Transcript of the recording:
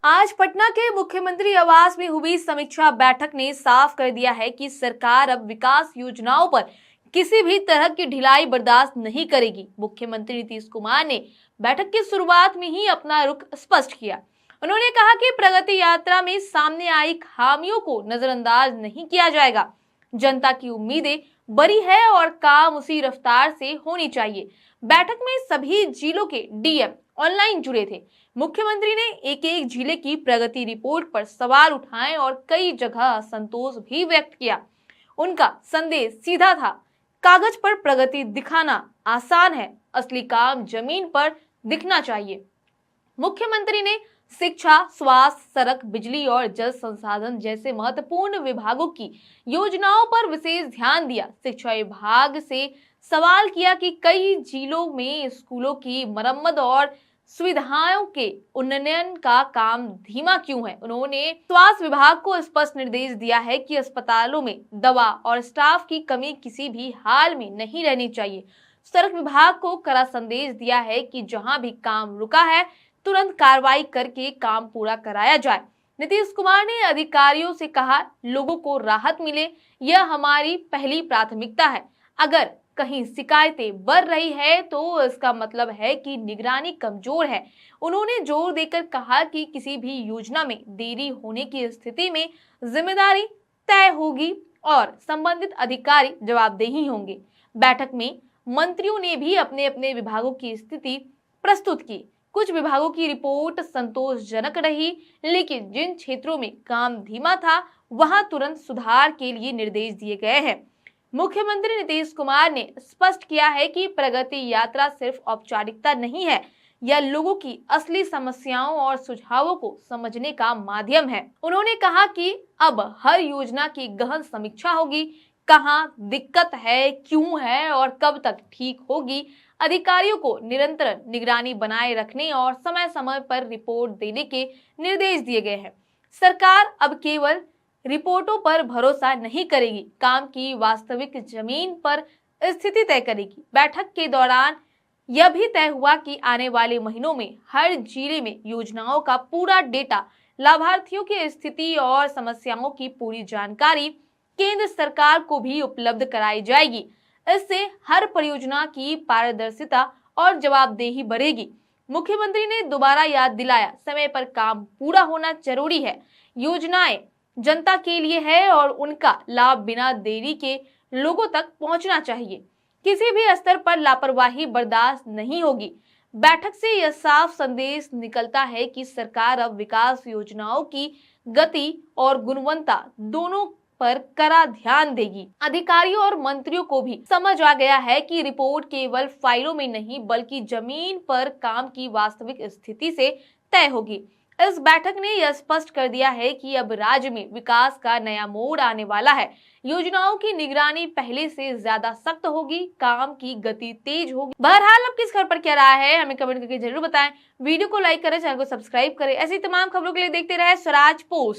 आज पटना के मुख्यमंत्री आवास में हुई समीक्षा बैठक ने साफ कर दिया है कि सरकार अब विकास योजनाओं पर किसी भी तरह की ढिलाई बर्दाश्त नहीं करेगी। मुख्यमंत्री नीतीश कुमार ने बैठक की शुरुआत में ही अपना रुख स्पष्ट किया। उन्होंने कहा कि प्रगति यात्रा में सामने आई खामियों को नजरअंदाज नहीं किया जाएगा। जनता की उम्मीदें बड़ी है और काम उसी रफ्तार से होनी चाहिए। बैठक में सभी जिलों के डीएम ऑनलाइन जुड़े थे। मुख्यमंत्री ने एक एक जिले की प्रगति रिपोर्ट पर सवाल उठाए और कई जगह असंतोष भी व्यक्त किया। उनका संदेश सीधा था, कागज पर प्रगति दिखाना आसान है, असली काम जमीन पर दिखना चाहिए। मुख्यमंत्री ने शिक्षा, स्वास्थ्य, सड़क, बिजली और जल संसाधन जैसे महत्वपूर्ण विभागों की योजनाओं पर विशेष ध्यान दिया। शिक्षा विभाग से सवाल किया कि कई जिलों में स्कूलों की मरम्मत और सुविधाओं के उन्नयन का काम धीमा क्यों है। उन्होंने स्वास्थ्य विभाग को स्पष्ट निर्देश दिया है कि अस्पतालों में दवा और स्टाफ की कमी किसी भी हाल में नहीं रहनी चाहिए। सड़क विभाग को कड़ा संदेश दिया है कि जहां भी काम रुका है तुरंत कार्रवाई करके काम पूरा कराया जाए। नीतीश कुमार ने अधिकारियों से कहा, लोगों को राहत मिले, यह हमारी पहली प्राथमिकता है। अगर कहीं शिकायतें बढ़ रही है तो इसका मतलब है कि निगरानी कमजोर है। उन्होंने जोर देकर कहा कि किसी भी योजना में देरी होने की स्थिति में जिम्मेदारी तय होगी और संबंधित अधिकारी जवाबदेही होंगे। बैठक में मंत्रियों ने भी अपने अपने विभागों की स्थिति प्रस्तुत की। कुछ विभागों की रिपोर्ट संतोषजनक रही, लेकिन जिन क्षेत्रों में काम धीमा था वहां तुरंत सुधार के लिए निर्देश दिए गए हैं। मुख्यमंत्री नीतीश कुमार ने स्पष्ट किया है कि प्रगति यात्रा सिर्फ औपचारिकता नहीं है, यह लोगों की असली समस्याओं और सुझावों को समझने का माध्यम है। उन्होंने कहा कि अब हर योजना की गहन समीक्षा होगी, कहां दिक्कत है, क्यों है और कब तक ठीक होगी। अधिकारियों को निरंतर निगरानी बनाए रखने और समय समय पर रिपोर्ट देने के निर्देश दिए गए हैं। सरकार अब केवल रिपोर्टों पर भरोसा नहीं करेगी, काम की वास्तविक जमीन पर स्थिति तय करेगी। बैठक के दौरान यह भी तय हुआ कि आने वाले महीनों में हर जिले में योजनाओं का पूरा डेटा, लाभार्थियों की स्थिति और समस्याओं की पूरी जानकारी केंद्र सरकार को भी उपलब्ध कराई जाएगी। इससे हर परियोजना की पारदर्शिता और जवाबदेही बढ़ेगी। मुख्यमंत्री ने दोबारा याद दिलाया, समय पर काम पूरा होना जरूरी है। योजनाएं जनता के लिए है और उनका लाभ बिना देरी के लोगों तक पहुंचना चाहिए। किसी भी स्तर पर लापरवाही बर्दाश्त नहीं होगी। बैठक से यह साफ संदेश निकलता है कि सरकार अब विकास योजनाओं की गति और गुणवत्ता दोनों पर कड़ा ध्यान देगी। अधिकारियों और मंत्रियों को भी समझ आ गया है कि रिपोर्ट केवल फाइलों में नहीं बल्कि जमीन पर काम की वास्तविक स्थिति से तय होगी। इस बैठक ने यह स्पष्ट कर दिया है कि अब राज्य में विकास का नया मोड़ आने वाला है। योजनाओं की निगरानी पहले से ज्यादा सख्त होगी, काम की गति तेज होगी। बहरहाल अब किस खबर पर क्या राय है हमें कमेंट करके जरूर बताएं। वीडियो को लाइक करें, चैनल को सब्सक्राइब करें। ऐसी तमाम खबरों के लिए देखते रहे स्वराज पोस्ट।